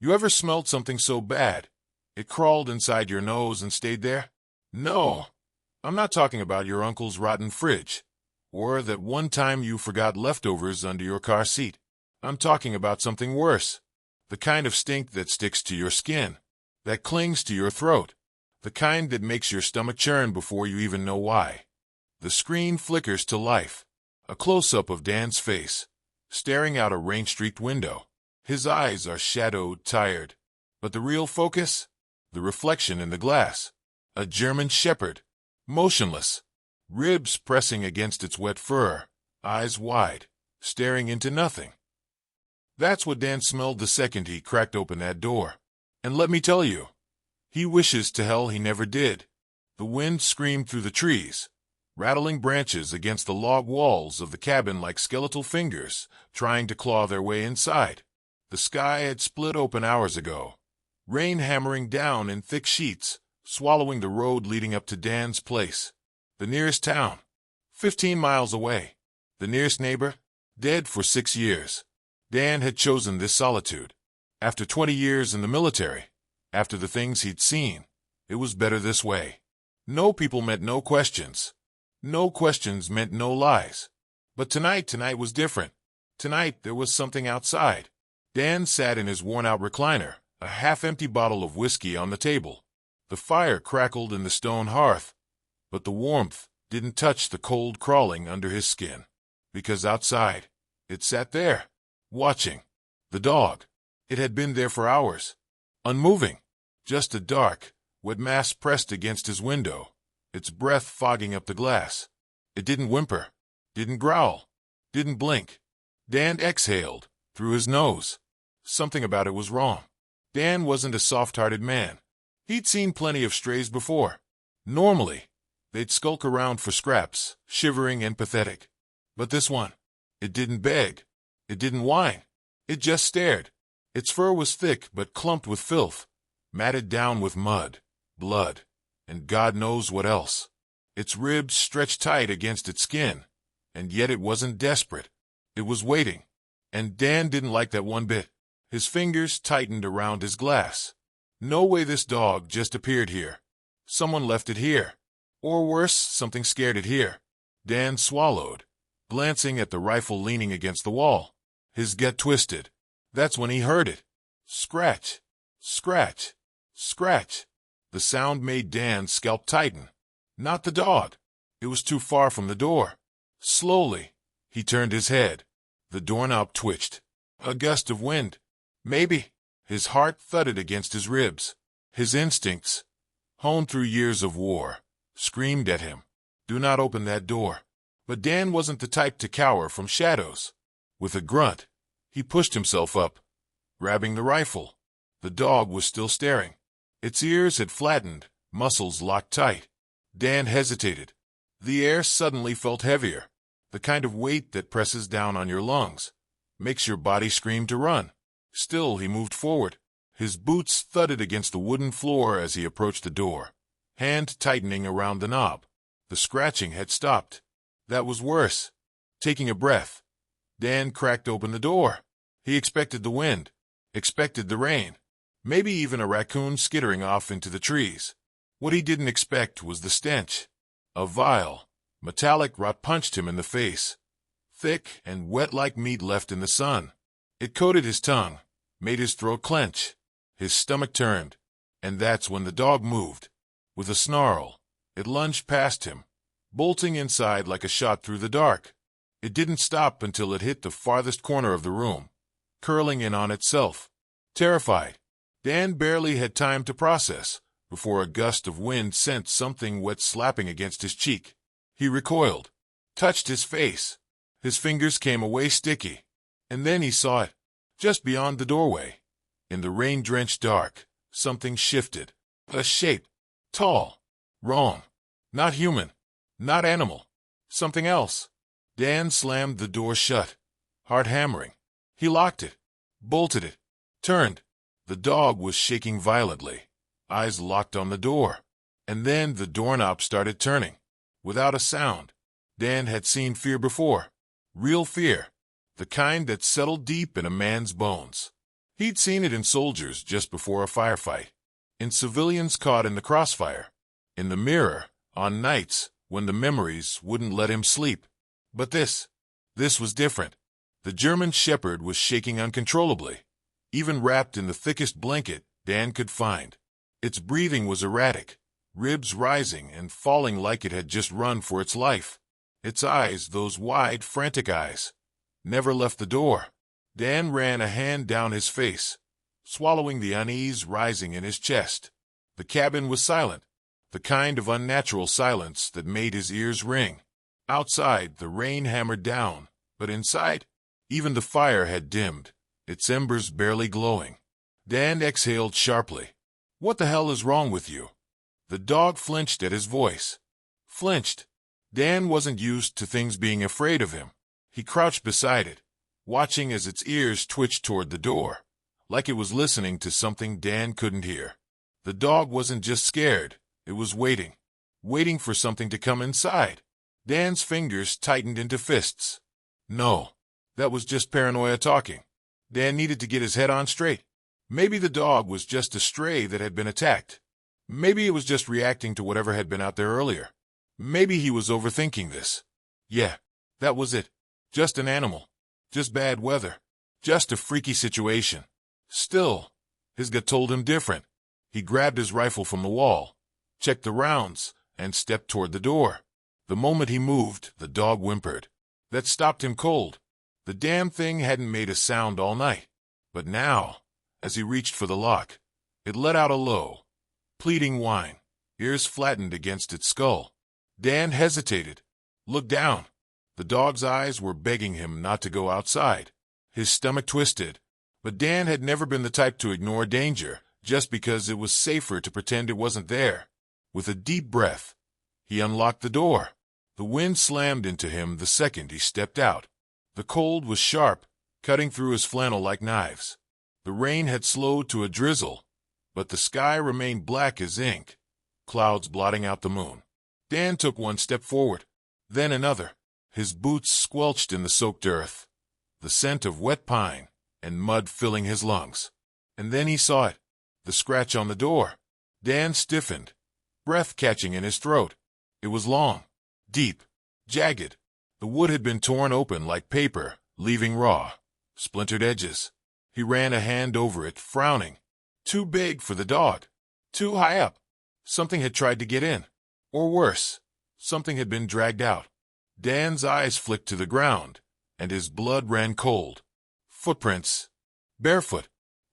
You ever smelled something so bad it crawled inside your nose and stayed there? No, I'm not talking about your uncle's rotten fridge, or that one time you forgot leftovers under your car seat. I'm talking about something worse. The kind of stink that sticks to your skin, that clings to your throat, the kind that makes your stomach churn before you even know why. The screen flickers to life. A close-up of Dan's face, staring out a rain-streaked window. His eyes are shadowed, tired. But the real focus? The reflection in the glass. A German shepherd, motionless, ribs pressing against its wet fur, eyes wide, staring into nothing. That's what Dan smelled the second he cracked open that door. And let me tell you, he wishes to hell he never did. The wind screamed through the trees, rattling branches against the log walls of the cabin like skeletal fingers trying to claw their way inside. The sky had split open hours ago, rain hammering down in thick sheets, swallowing the road leading up to Dan's place. The nearest town, 15 miles away. The nearest neighbor, dead for 6 years. Dan had chosen this solitude. After 20 years in the military, after the things he'd seen, it was better this way. No people meant no questions. No questions meant no lies. But tonight was different. Tonight there was something outside. Dan sat in his worn-out recliner, a half-empty bottle of whiskey on the table. The fire crackled in the stone hearth, but the warmth didn't touch the cold crawling under his skin. Because outside, it sat there, watching. The dog. It had been there for hours. Unmoving. Just a dark, wet mass pressed against his window, its breath fogging up the glass. It didn't whimper, didn't growl, didn't blink. Dan exhaled, through his nose. Something about it was wrong. Dan wasn't a soft-hearted man. He'd seen plenty of strays before. Normally, they'd skulk around for scraps, shivering and pathetic. But this one, it didn't beg. It didn't whine. It just stared. Its fur was thick but clumped with filth, matted down with mud, blood, and God knows what else. Its ribs stretched tight against its skin, and yet it wasn't desperate. It was waiting. And Dan didn't like that one bit. His fingers tightened around his glass. No way this dog just appeared here. Someone left it here. Or worse, something scared it here. Dan swallowed, glancing at the rifle leaning against the wall. His gut twisted. That's when he heard it. Scratch, scratch, scratch. The sound made Dan's scalp tighten. Not the dog. It was too far from the door. Slowly, he turned his head. The doorknob twitched. A gust of wind. Maybe. His heart thudded against his ribs. His instincts, honed through years of war, screamed at him. Do not open that door. But Dan wasn't the type to cower from shadows. With a grunt, he pushed himself up, grabbing the rifle. The dog was still staring. Its ears had flattened, muscles locked tight. Dan hesitated. The air suddenly felt heavier, the kind of weight that presses down on your lungs, makes your body scream to run. Still, he moved forward. His boots thudded against the wooden floor as he approached the door, hand tightening around the knob. The scratching had stopped. That was worse. Taking a breath, Dan cracked open the door. He expected the wind, expected the rain, maybe even a raccoon skittering off into the trees. What he didn't expect was the stench. A vile, metallic rot punched him in the face, thick and wet like meat left in the sun. It coated his tongue, made his throat clench. His stomach turned, and that's when the dog moved. With a snarl, it lunged past him, bolting inside like a shot through the dark. It didn't stop until it hit the farthest corner of the room, curling in on itself. Terrified, Dan barely had time to process before a gust of wind sent something wet slapping against his cheek. He recoiled, touched his face. His fingers came away sticky. And then he saw it, just beyond the doorway. In the rain-drenched dark, something shifted. A shape. Tall. Wrong. Not human. Not animal. Something else. Dan slammed the door shut, heart hammering. He locked it, bolted it, turned. The dog was shaking violently, eyes locked on the door. And then the doorknob started turning. Without a sound. Dan had seen fear before. Real fear. The kind that settled deep in a man's bones. He'd seen it in soldiers just before a firefight, in civilians caught in the crossfire, in the mirror, on nights when the memories wouldn't let him sleep. But this was different. The German shepherd was shaking uncontrollably, even wrapped in the thickest blanket Dan could find. Its breathing was erratic, ribs rising and falling like it had just run for its life. Its eyes, those wide, frantic eyes, never left the door. Dan ran a hand down his face, swallowing the unease rising in his chest. The cabin was silent, the kind of unnatural silence that made his ears ring. Outside, the rain hammered down, but inside, even the fire had dimmed, its embers barely glowing. Dan exhaled sharply. "What the hell is wrong with you?" The dog flinched at his voice. Flinched. Dan wasn't used to things being afraid of him. He crouched beside it, watching as its ears twitched toward the door, like it was listening to something Dan couldn't hear. The dog wasn't just scared, it was waiting. Waiting for something to come inside. Dan's fingers tightened into fists. No, that was just paranoia talking. Dan needed to get his head on straight. Maybe the dog was just a stray that had been attacked. Maybe it was just reacting to whatever had been out there earlier. Maybe he was overthinking this. Yeah, that was it. Just an animal. Just bad weather. Just a freaky situation. Still, his gut told him different. He grabbed his rifle from the wall, checked the rounds, and stepped toward the door. The moment he moved, the dog whimpered. That stopped him cold. The damn thing hadn't made a sound all night. But now, as he reached for the lock, it let out a low, pleading whine, ears flattened against its skull. Dan hesitated, looked down. The dog's eyes were begging him not to go outside. His stomach twisted. But Dan had never been the type to ignore danger just because it was safer to pretend it wasn't there. With a deep breath, he unlocked the door. The wind slammed into him the second he stepped out. The cold was sharp, cutting through his flannel like knives. The rain had slowed to a drizzle, but the sky remained black as ink, clouds blotting out the moon. Dan took one step forward, then another. His boots squelched in the soaked earth, the scent of wet pine and mud filling his lungs. And then he saw it, the scratch on the door. Dan stiffened, breath catching in his throat. It was long, deep, jagged. The wood had been torn open like paper, leaving raw, splintered edges. He ran a hand over it, frowning. Too big for the dog. Too high up. Something had tried to get in. Or worse, something had been dragged out. Dan's eyes flicked to the ground, and his blood ran cold. Footprints. Barefoot.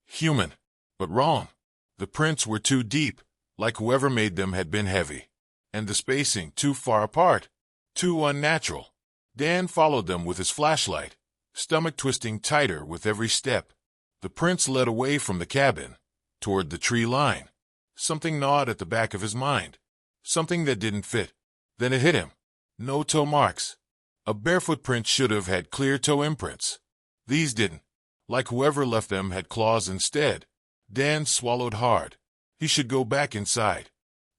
Human. But wrong. The prints were too deep, like whoever made them had been heavy. And the spacing too far apart. Too unnatural. Dan followed them with his flashlight, stomach twisting tighter with every step. The prints led away from the cabin, toward the tree line. Something gnawed at the back of his mind. Something that didn't fit. Then it hit him. No toe marks. A barefoot print should have had clear toe imprints. These didn't. Like whoever left them had claws instead. Dan swallowed hard. He should go back inside.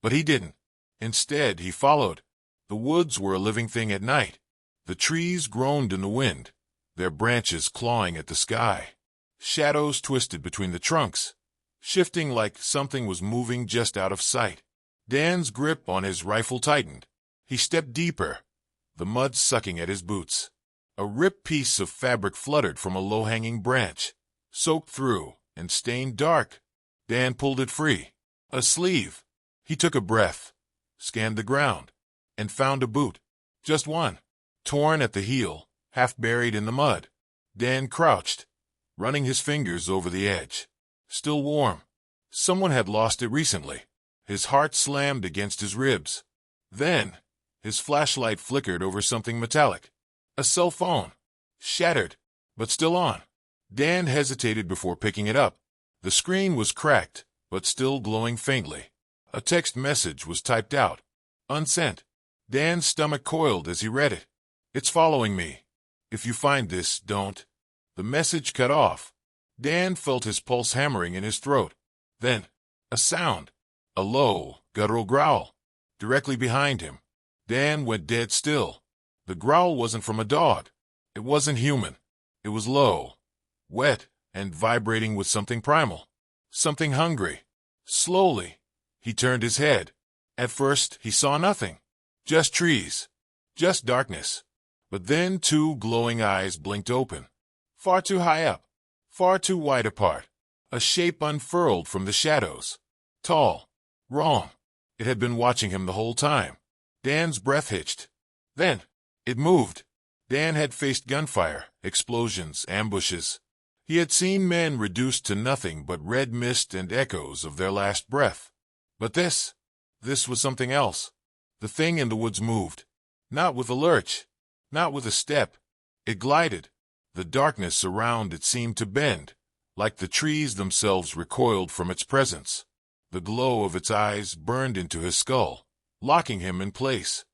But he didn't. Instead, he followed. The woods were a living thing at night. The trees groaned in the wind, their branches clawing at the sky. Shadows twisted between the trunks, shifting like something was moving just out of sight. Dan's grip on his rifle tightened. He stepped deeper, the mud sucking at his boots. A ripped piece of fabric fluttered from a low-hanging branch, soaked through and stained dark. Dan pulled it free. A sleeve. He took a breath, scanned the ground, and found a boot. Just one. Torn at the heel, half buried in the mud. Dan crouched, running his fingers over the edge. Still warm. Someone had lost it recently. His heart slammed against his ribs. Then, his flashlight flickered over something metallic. A cell phone. Shattered, but still on. Dan hesitated before picking it up. The screen was cracked, but still glowing faintly. A text message was typed out. Unsent. Dan's stomach coiled as he read it. It's following me. If you find this, don't. The message cut off. Dan felt his pulse hammering in his throat. Then, a sound. A low, guttural growl. Directly behind him. Dan went dead still. The growl wasn't from a dog. It wasn't human. It was low, wet, and vibrating with something primal, something hungry. Slowly, he turned his head. At first, he saw nothing. Just trees. Just darkness. But then two glowing eyes blinked open. Far too high up. Far too wide apart. A shape unfurled from the shadows. Tall. Wrong. It had been watching him the whole time. Dan's breath hitched. Then, it moved. Dan had faced gunfire, explosions, ambushes. He had seen men reduced to nothing but red mist and echoes of their last breath. But this was something else. The thing in the woods moved. Not with a lurch. Not with a step. It glided. The darkness around it seemed to bend, like the trees themselves recoiled from its presence. The glow of its eyes burned into his skull, locking him in place.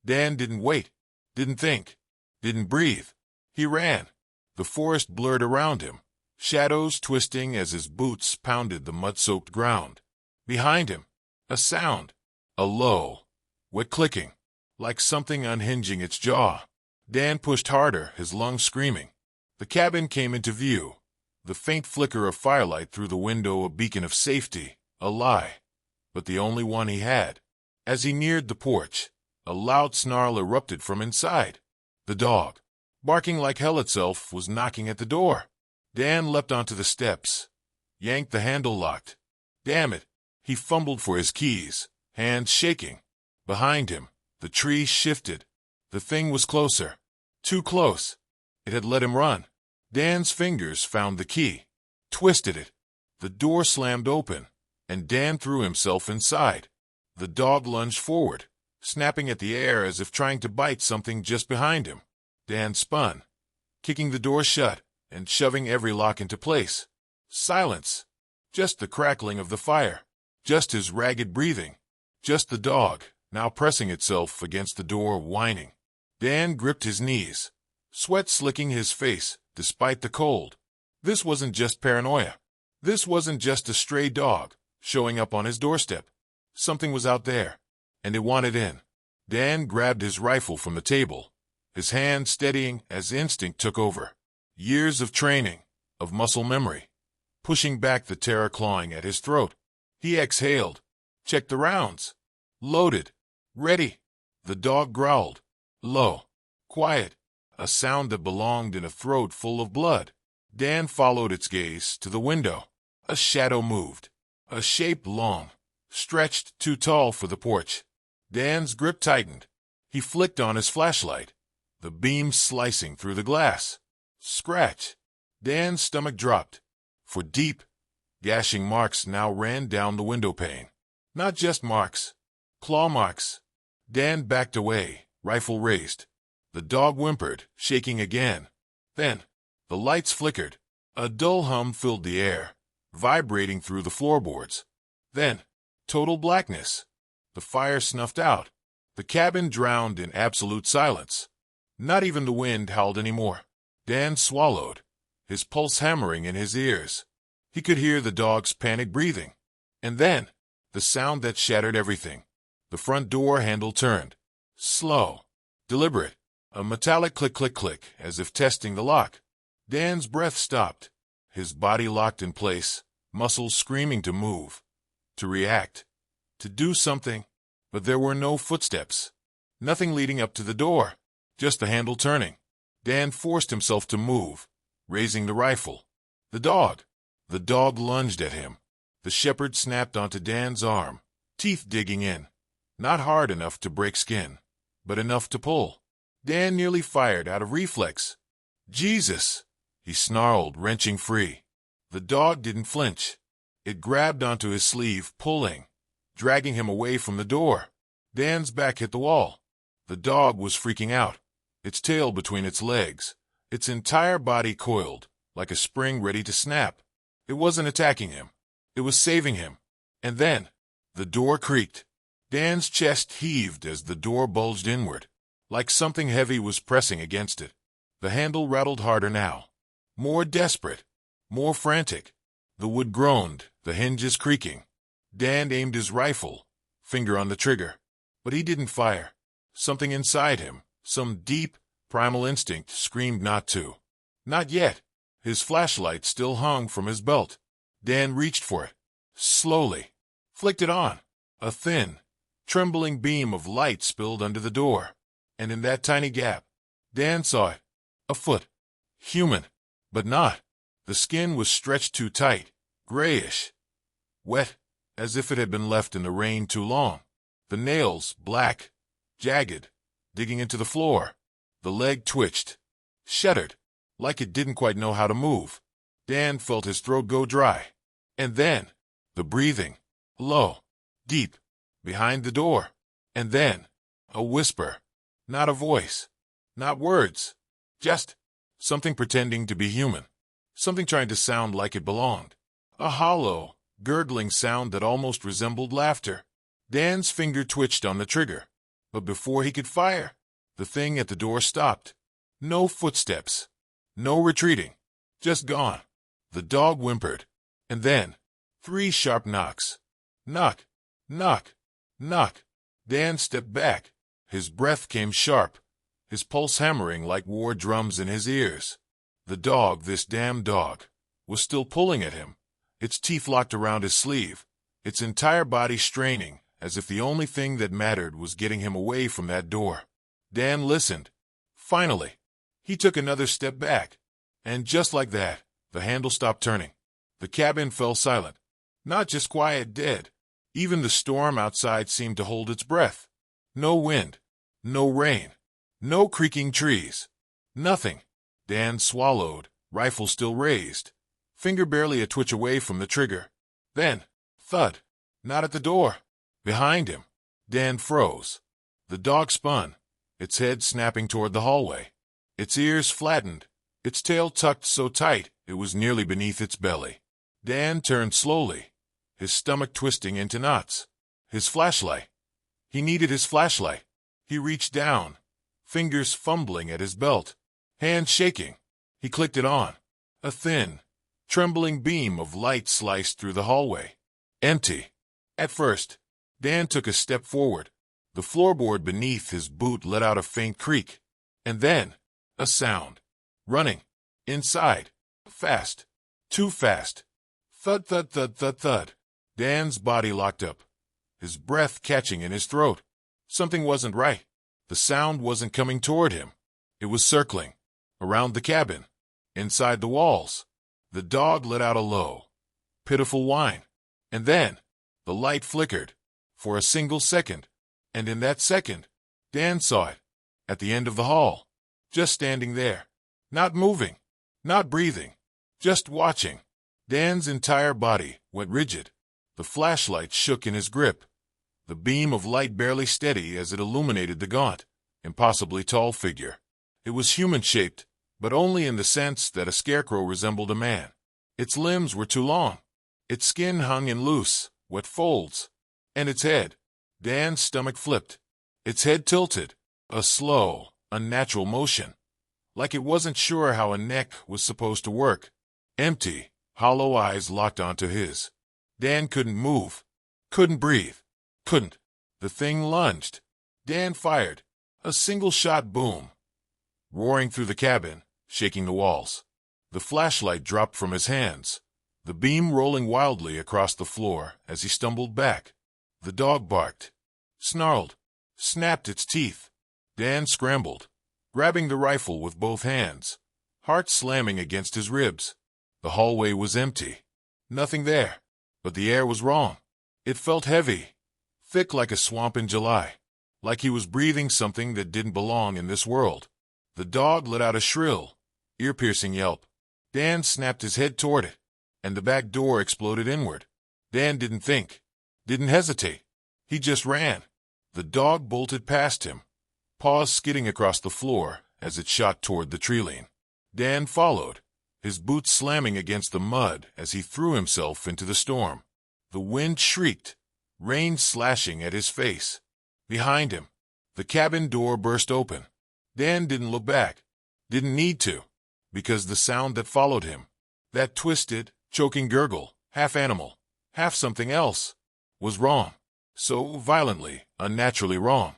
Dan didn't wait, didn't think, didn't breathe. He ran. The forest blurred around him, shadows twisting as his boots pounded the mud-soaked ground. Behind him, a sound, a low, wet clicking, like something unhinging its jaw. Dan pushed harder, his lungs screaming. The cabin came into view, the faint flicker of firelight through the window a beacon of safety, a lie, but the only one he had. As he neared the porch, a loud snarl erupted from inside. The dog, barking like hell itself, was knocking at the door. Dan leapt onto the steps, yanked the handle locked. Damn it! He fumbled for his keys, hands shaking. Behind him, the tree shifted. The thing was closer. Too close. It had let him run. Dan's fingers found the key, twisted it. The door slammed open, and Dan threw himself inside. The dog lunged forward, snapping at the air as if trying to bite something just behind him. Dan spun, kicking the door shut and shoving every lock into place. Silence. Just the crackling of the fire. Just his ragged breathing. Just the dog, now pressing itself against the door, whining. Dan gripped his knees, sweat slicking his face despite the cold. This wasn't just paranoia. This wasn't just a stray dog showing up on his doorstep. Something was out there, and it wanted in. Dan grabbed his rifle from the table, his hand steadying as instinct took over. Years of training, of muscle memory, pushing back the terror clawing at his throat. He exhaled, checked the rounds. Loaded. Ready. The dog growled. Low. Quiet. A sound that belonged in a throat full of blood. Dan followed its gaze to the window. A shadow moved. A shape long, stretched too tall for the porch. Dan's grip tightened. He flicked on his flashlight, the beam slicing through the glass. Scratch. Dan's stomach dropped. For deep, gashing marks now ran down the window pane. Not just marks. Claw marks. Dan backed away, rifle raised. The dog whimpered, shaking again. Then, the lights flickered. A dull hum filled the air, vibrating through the floorboards. Then, total blackness. The fire snuffed out. The cabin drowned in absolute silence. Not even the wind howled anymore. Dan swallowed, his pulse hammering in his ears. He could hear the dog's panic breathing. And then, the sound that shattered everything. The front door handle turned. Slow. Deliberate. A metallic click-click-click, as if testing the lock. Dan's breath stopped. His body locked in place, muscles screaming to move, to react, to do something. But there were no footsteps. Nothing leading up to the door. Just the handle turning. Dan forced himself to move, raising the rifle. The dog. The dog lunged at him. The shepherd snapped onto Dan's arm, teeth digging in. Not hard enough to break skin, but enough to pull. Dan nearly fired out of reflex. Jesus! He snarled, wrenching free. The dog didn't flinch. It grabbed onto his sleeve, pulling, dragging him away from the door. Dan's back hit the wall. The dog was freaking out, its tail between its legs, its entire body coiled, like a spring ready to snap. It wasn't attacking him. It was saving him. And then, the door creaked. Dan's chest heaved as the door bulged inward, like something heavy was pressing against it. The handle rattled harder now. More desperate. More frantic. The wood groaned, the hinges creaking. Dan aimed his rifle, finger on the trigger. But he didn't fire. Something inside him, some deep, primal instinct, screamed not to. Not yet. His flashlight still hung from his belt. Dan reached for it, slowly, flicked it on. A thin, trembling beam of light spilled under the door, and in that tiny gap, Dan saw it. A foot. Human, but not. The skin was stretched too tight, grayish, wet, as if it had been left in the rain too long. The nails, black, jagged, digging into the floor. The leg twitched, shuddered, like it didn't quite know how to move. Dan felt his throat go dry. And then, the breathing, low, deep, behind the door. And then, a whisper, not a voice, not words, just something pretending to be human, something trying to sound like it belonged. A hollow, gurgling sound that almost resembled laughter. Dan's finger twitched on the trigger, but before he could fire, the thing at the door stopped. No footsteps, no retreating, just gone. The dog whimpered, and then 3 sharp knocks. Knock, knock, knock. Dan stepped back. His breath came sharp, his pulse hammering like war drums in his ears. The dog, this damn dog, was still pulling at him, its teeth locked around his sleeve, its entire body straining, as if the only thing that mattered was getting him away from that door. Dan listened. Finally, he took another step back, and just like that, the handle stopped turning. The cabin fell silent. Not just quiet, dead. Even the storm outside seemed to hold its breath. No wind, no rain, no creaking trees. Nothing. Dan swallowed, rifle still raised, finger barely a twitch away from the trigger. Then, thud. Not at the door. Behind him. Dan froze. The dog spun, its head snapping toward the hallway. Its ears flattened, its tail tucked so tight it was nearly beneath its belly. Dan turned slowly, his stomach twisting into knots. His flashlight. He needed his flashlight. He reached down, fingers fumbling at his belt, hands shaking. He clicked it on. A thin, trembling beam of light sliced through the hallway. Empty. At first, Dan took a step forward. The floorboard beneath his boot let out a faint creak. And then, a sound. Running. Inside. Fast. Too fast. Thud, thud, thud, thud, thud. Dan's body locked up, his breath catching in his throat. Something wasn't right. The sound wasn't coming toward him. It was circling. Around the cabin. Inside the walls. The dog let out a low, pitiful whine. And then, the light flickered. For a single second. And in that second, Dan saw it. At the end of the hall. Just standing there. Not moving. Not breathing. Just watching. Dan's entire body went rigid. The flashlight shook in his grip. The beam of light barely steady as it illuminated the gaunt, impossibly tall figure. It was human-shaped, but only in the sense that a scarecrow resembled a man. Its limbs were too long. Its skin hung in loose, wet folds. And its head. Dan's stomach flipped. Its head tilted. A slow, unnatural motion. Like it wasn't sure how a neck was supposed to work. Empty, hollow eyes locked onto his. Dan couldn't move. Couldn't breathe. Couldn't. The thing lunged. Dan fired. A single shot boom. Roaring through the cabin, shaking the walls. The flashlight dropped from his hands, the beam rolling wildly across the floor as he stumbled back. The dog barked, snarled, snapped its teeth. Dan scrambled, grabbing the rifle with both hands, heart slamming against his ribs. The hallway was empty. Nothing there. But the air was wrong. It felt heavy, thick like a swamp in July, like he was breathing something that didn't belong in this world. The dog let out a shrill, ear-piercing yelp. Dan snapped his head toward it, and the back door exploded inward. Dan didn't think, didn't hesitate. He just ran. The dog bolted past him, paws skidding across the floor as it shot toward the tree-line. Dan followed, his boots slamming against the mud as he threw himself into the storm. The wind shrieked, rain slashing at his face. Behind him, the cabin door burst open. Dan didn't look back, didn't need to, because the sound that followed him, that twisted, choking gurgle, half animal, half something else, was wrong. So violently, unnaturally wrong.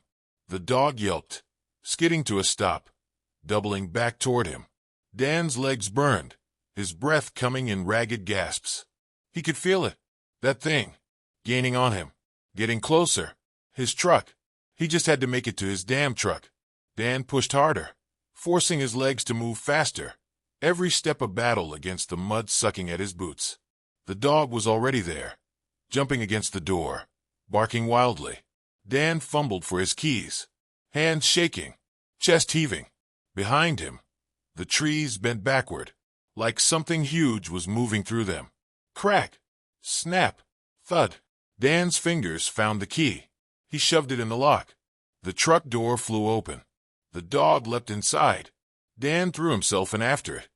The dog yelped, skidding to a stop, doubling back toward him. Dan's legs burned, his breath coming in ragged gasps. He could feel it. That thing. Gaining on him. Getting closer. His truck. He just had to make it to his damn truck. Dan pushed harder, forcing his legs to move faster. Every step a battle against the mud sucking at his boots. The dog was already there, jumping against the door, barking wildly. Dan fumbled for his keys, hands shaking, chest heaving. Behind him, the trees bent backward, like something huge was moving through them. Crack! Snap! Thud! Dan's fingers found the key. He shoved it in the lock. The truck door flew open. The dog leapt inside. Dan threw himself in after it,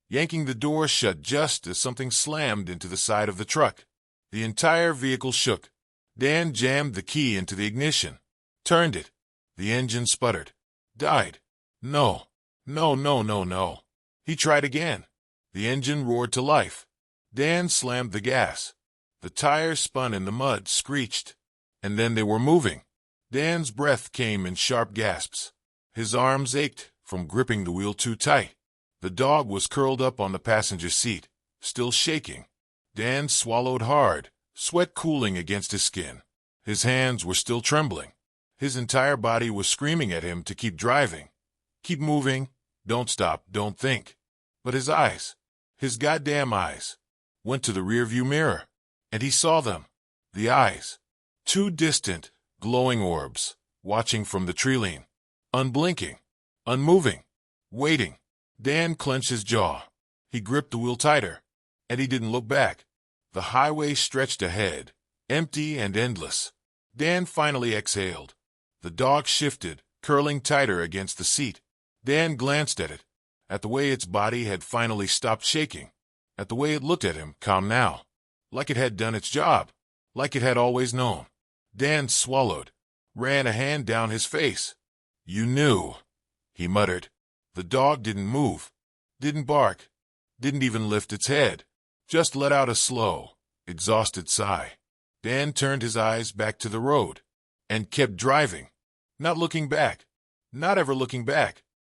yanking the door shut just as something slammed into the side of the truck. The entire vehicle shook. Dan jammed the key into the ignition, turned it. The engine sputtered. Died. No. No, no, no, no. He tried again. The engine roared to life. Dan slammed the gas. The tires spun in the mud, screeched. And then they were moving. Dan's breath came in sharp gasps. His arms ached from gripping the wheel too tight. The dog was curled up on the passenger seat, still shaking. Dan swallowed hard, sweat cooling against his skin. His hands were still trembling. His entire body was screaming at him to keep driving. Keep moving. Don't stop. Don't think. But his eyes, his goddamn eyes, went to the rearview mirror, and he saw them. The eyes. Two distant, glowing orbs, watching from the tree-line. Unblinking. Unmoving. Waiting. Dan clenched his jaw. He gripped the wheel tighter, and he didn't look back. The highway stretched ahead, empty and endless. Dan finally exhaled. The dog shifted, curling tighter against the seat. Dan glanced at it, at the way its body had finally stopped shaking, at the way it looked at him, calm now, like it had done its job, like it had always known. Dan swallowed, ran a hand down his face. You knew, he muttered. The dog didn't move, didn't bark, didn't even lift its head, just let out a slow, exhausted sigh. Dan turned his eyes back to the road and kept driving, not looking back, not ever looking back.